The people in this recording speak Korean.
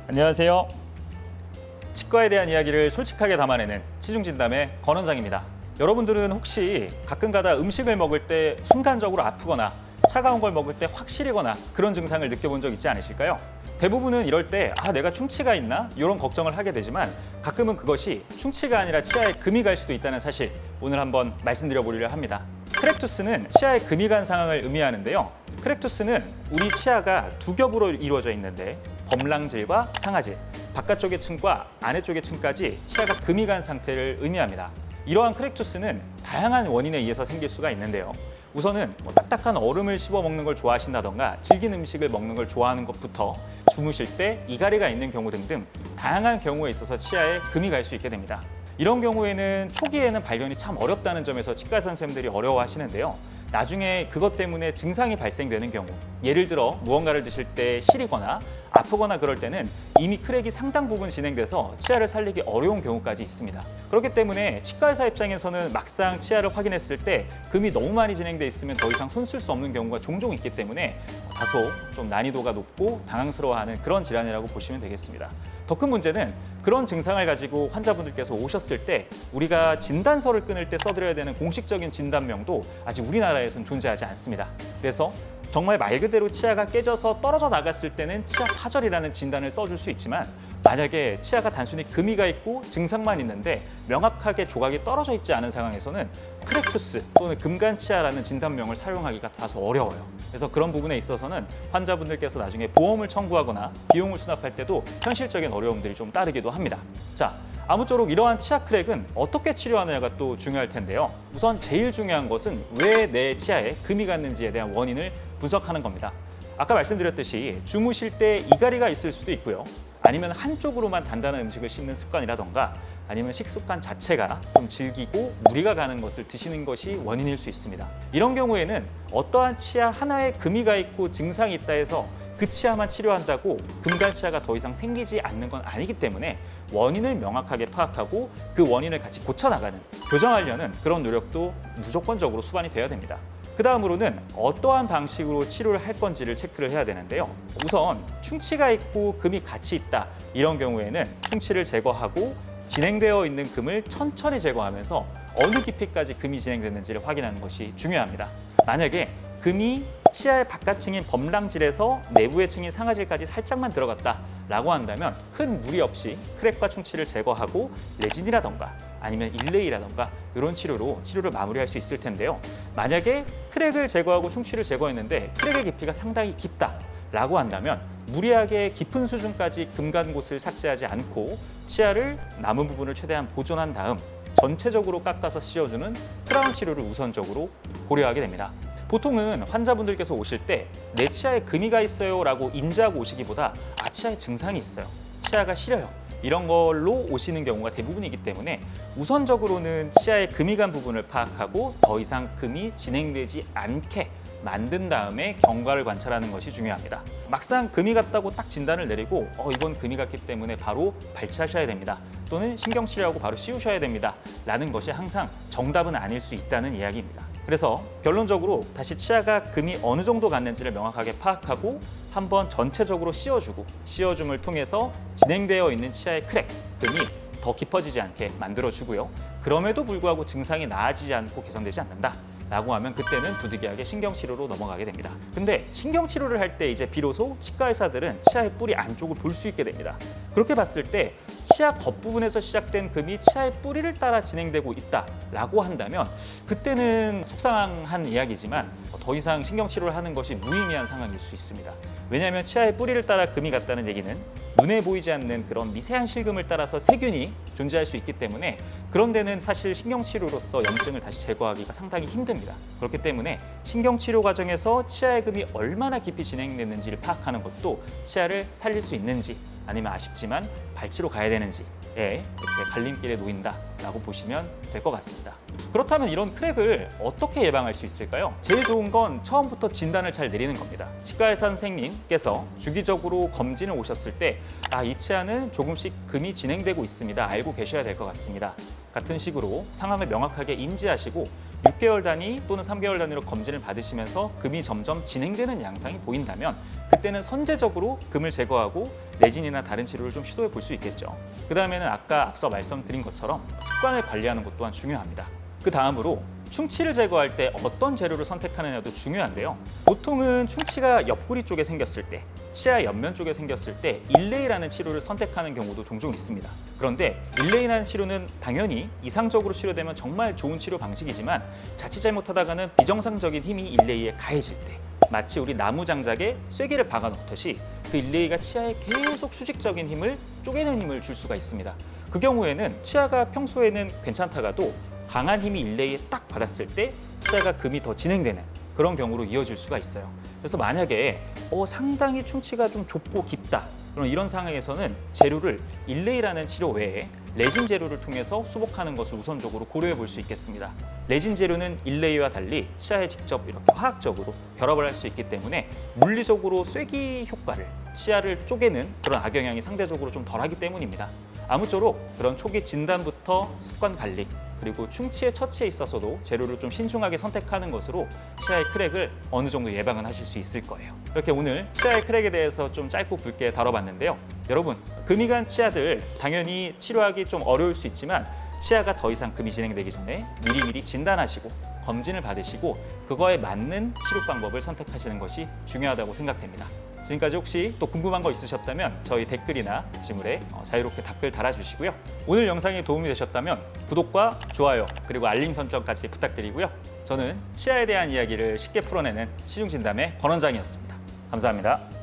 안녕하세요. 치과에 대한 이야기를 솔직하게 담아내는 치중진담의 권 원장입니다. 여러분들은 혹시 가끔가다 음식을 먹을 때 순간적으로 아프거나 차가운 걸 먹을 때 확 시리거나 그런 증상을 느껴본 적 있지 않으실까요? 대부분은 이럴 때 내가 충치가 있나? 이런 걱정을 하게 되지만 가끔은 그것이 충치가 아니라 치아에 금이 갈 수도 있다는 사실 오늘 한번 말씀드려 보려고 합니다. 크랙투스는 치아에 금이 간 상황을 의미하는데요. 크랙투스는 우리 치아가 두 겹으로 이루어져 있는데 범랑질과 상아질, 바깥쪽의 층과 아래쪽의 층까지 치아가 금이 간 상태를 의미합니다. 이러한 크랙투스는 다양한 원인에 의해서 생길 수가 있는데요. 우선은 딱딱한 얼음을 씹어 먹는 걸 좋아하신다던가 질긴 음식을 먹는 걸 좋아하는 것부터 주무실 때 이갈이가 있는 경우 등등 다양한 경우에 있어서 치아에 금이 갈 수 있게 됩니다. 이런 경우에는 초기에는 발견이 참 어렵다는 점에서 치과 선생님들이 어려워하시는데요. 나중에 그것 때문에 증상이 발생되는 경우, 예를 들어 무언가를 드실 때 시리거나 아프거나 그럴 때는 이미 크랙이 상당 부분 진행돼서 치아를 살리기 어려운 경우까지 있습니다. 그렇기 때문에 치과 의사 입장에서는 막상 치아를 확인했을 때 금이 너무 많이 진행돼 있으면 더 이상 손 쓸 수 없는 경우가 종종 있기 때문에 다소 좀 난이도가 높고 당황스러워하는 그런 질환이라고 보시면 되겠습니다. 더 큰 문제는 그런 증상을 가지고 환자분들께서 오셨을 때 우리가 진단서를 끊을 때 써드려야 되는 공식적인 진단명도 아직 우리나라에서는 존재하지 않습니다. 그래서 정말 말 그대로 치아가 깨져서 떨어져 나갔을 때는 치아 파절이라는 진단을 써줄 수 있지만 만약에 치아가 단순히 금이가 있고 증상만 있는데 명확하게 조각이 떨어져 있지 않은 상황에서는 크랙투스 또는 금간치아라는 진단명을 사용하기가 다소 어려워요. 그래서 그런 부분에 있어서는 환자분들께서 나중에 보험을 청구하거나 비용을 수납할 때도 현실적인 어려움들이 좀 따르기도 합니다. 자, 아무쪼록 이러한 치아 크랙은 어떻게 치료하느냐가 또 중요할 텐데요. 우선 제일 중요한 것은 왜 내 치아에 금이 갔는지에 대한 원인을 분석하는 겁니다. 아까 말씀드렸듯이 주무실 때 이갈이가 있을 수도 있고요. 아니면 한쪽으로만 단단한 음식을 씹는 습관이라던가 아니면 식습관 자체가 좀 질기고 무리가 가는 것을 드시는 것이 원인일 수 있습니다. 이런 경우에는 어떠한 치아 하나에 금이 가 있고 증상이 있다 해서 그 치아만 치료한다고 금간치아가 더 이상 생기지 않는 건 아니기 때문에 원인을 명확하게 파악하고 그 원인을 같이 고쳐나가는, 교정하려는 그런 노력도 무조건적으로 수반이 되어야 됩니다. 그 다음으로는 어떠한 방식으로 치료를 할 건지를 체크를 해야 되는데요. 우선 충치가 있고 금이 같이 있다 이런 경우에는 충치를 제거하고 진행되어 있는 금을 천천히 제거하면서 어느 깊이까지 금이 진행됐는지를 확인하는 것이 중요합니다. 만약에 금이 치아의 바깥층인 범랑질에서 내부의 층인 상아질까지 살짝만 들어갔다 라고 한다면 큰 무리 없이 크랙과 충치를 제거하고 레진이라던가 아니면 일레이라던가 이런 치료를 마무리할 수 있을 텐데요. 만약에 크랙을 제거하고 충치를 제거했는데 크랙의 깊이가 상당히 깊다 라고 한다면 무리하게 깊은 수준까지 금 간 곳을 삭제하지 않고 치아를 남은 부분을 최대한 보존한 다음 전체적으로 깎아서 씌워주는 크라운 치료를 우선적으로 고려하게 됩니다. 보통은 환자분들께서 오실 때 내 치아에 금이 가 있어요 라고 인지하고 오시기보다 치아에 증상이 있어요, 치아가 시려요 이런 걸로 오시는 경우가 대부분이기 때문에 우선적으로는 치아에 금이 간 부분을 파악하고 더 이상 금이 진행되지 않게 만든 다음에 경과를 관찰하는 것이 중요합니다. 막상 금이 갔다고 딱 진단을 내리고 이건 금이 갔기 때문에 바로 발치하셔야 됩니다. 또는 신경치료하고 바로 씌우셔야 됩니다. 라는 것이 항상 정답은 아닐 수 있다는 이야기입니다. 그래서 결론적으로 다시 치아가 금이 어느 정도 갔는지를 명확하게 파악하고 한번 전체적으로 씌워주고 씌워줌을 통해서 진행되어 있는 치아의 크랙, 금이 더 깊어지지 않게 만들어주고요. 그럼에도 불구하고 증상이 나아지지 않고 개선되지 않는다 라고 하면 그때는 부득이하게 신경치료로 넘어가게 됩니다. 근데 신경치료를 할 때 이제 비로소 치과 의사들은 치아의 뿌리 안쪽을 볼 수 있게 됩니다. 그렇게 봤을 때 치아 겉부분에서 시작된 금이 치아의 뿌리를 따라 진행되고 있다라고 한다면 그때는 속상한 이야기지만 더 이상 신경치료를 하는 것이 무의미한 상황일 수 있습니다. 왜냐하면 치아의 뿌리를 따라 금이 갔다는 얘기는 눈에 보이지 않는 그런 미세한 실금을 따라서 세균이 존재할 수 있기 때문에 그런 데는 사실 신경치료로서 염증을 다시 제거하기가 상당히 힘듭니다. 그렇기 때문에 신경치료 과정에서 치아의 금이 얼마나 깊이 진행됐는지를 파악하는 것도 치아를 살릴 수 있는지 아니면 아쉽지만 발치로 가야 되는지에 이렇게 갈림길에 놓인다라고 보시면 될 것 같습니다. 그렇다면 이런 크랙을 어떻게 예방할 수 있을까요? 제일 좋은 건 처음부터 진단을 잘 내리는 겁니다. 치과 의사 선생님께서 주기적으로 검진을 오셨을 때 이 치아는 조금씩 금이 진행되고 있습니다. 알고 계셔야 될 것 같습니다. 같은 식으로 상황을 명확하게 인지하시고 6개월 단위 또는 3개월 단위로 검진을 받으시면서 금이 점점 진행되는 양상이 보인다면 그때는 선제적으로 금을 제거하고 레진이나 다른 치료를 좀 시도해 볼 수 있겠죠. 그 다음에는 아까 앞서 말씀드린 것처럼 습관을 관리하는 것 또한 중요합니다. 그 다음으로 충치를 제거할 때 어떤 재료를 선택하느냐도 중요한데요. 보통은 충치가 옆구리 쪽에 생겼을 때, 치아 옆면 쪽에 생겼을 때 일레이라는 치료를 선택하는 경우도 종종 있습니다. 그런데 일레이라는 치료는 당연히 이상적으로 치료되면 정말 좋은 치료 방식이지만 자칫 잘못하다가는 비정상적인 힘이 일레이에 가해질 때 마치 우리 나무 장작에 쐐기를 박아 놓듯이 그 일레이가 치아에 계속 수직적인 힘을 쪼개는 힘을 줄 수가 있습니다. 그 경우에는 치아가 평소에는 괜찮다가도 강한 힘이 일레이에 딱 받았을 때 치아가 금이 더 진행되는 그런 경우로 이어질 수가 있어요. 그래서 만약에 상당히 충치가 좀 좁고 깊다 그런 이런 상황에서는 재료를 일레이라는 치료 외에 레진 재료를 통해서 수복하는 것을 우선적으로 고려해 볼 수 있겠습니다. 레진 재료는 일레이와 달리 치아에 직접 이렇게 화학적으로 결합을 할 수 있기 때문에 물리적으로 쐐기 효과를 치아를 쪼개는 그런 악영향이 상대적으로 좀 덜하기 때문입니다. 아무쪼록 그런 초기 진단부터 습관 관리 그리고 충치의 처치에 있어서도 재료를 좀 신중하게 선택하는 것으로 치아의 크랙을 어느 정도 예방은 하실 수 있을 거예요. 이렇게 오늘 치아의 크랙에 대해서 좀 짧고 굵게 다뤄봤는데요. 여러분, 금이 간 치아들 당연히 치료하기 좀 어려울 수 있지만 치아가 더 이상 금이 진행되기 전에 미리미리 진단하시고 검진을 받으시고 그거에 맞는 치료 방법을 선택하시는 것이 중요하다고 생각됩니다. 지금까지 혹시 또 궁금한 거 있으셨다면 저희 댓글이나 게시물에 자유롭게 답글 달아주시고요. 오늘 영상이 도움이 되셨다면 구독과 좋아요 그리고 알림 설정까지 부탁드리고요. 저는 치아에 대한 이야기를 쉽게 풀어내는 시중진담의 권원장이었습니다. 감사합니다.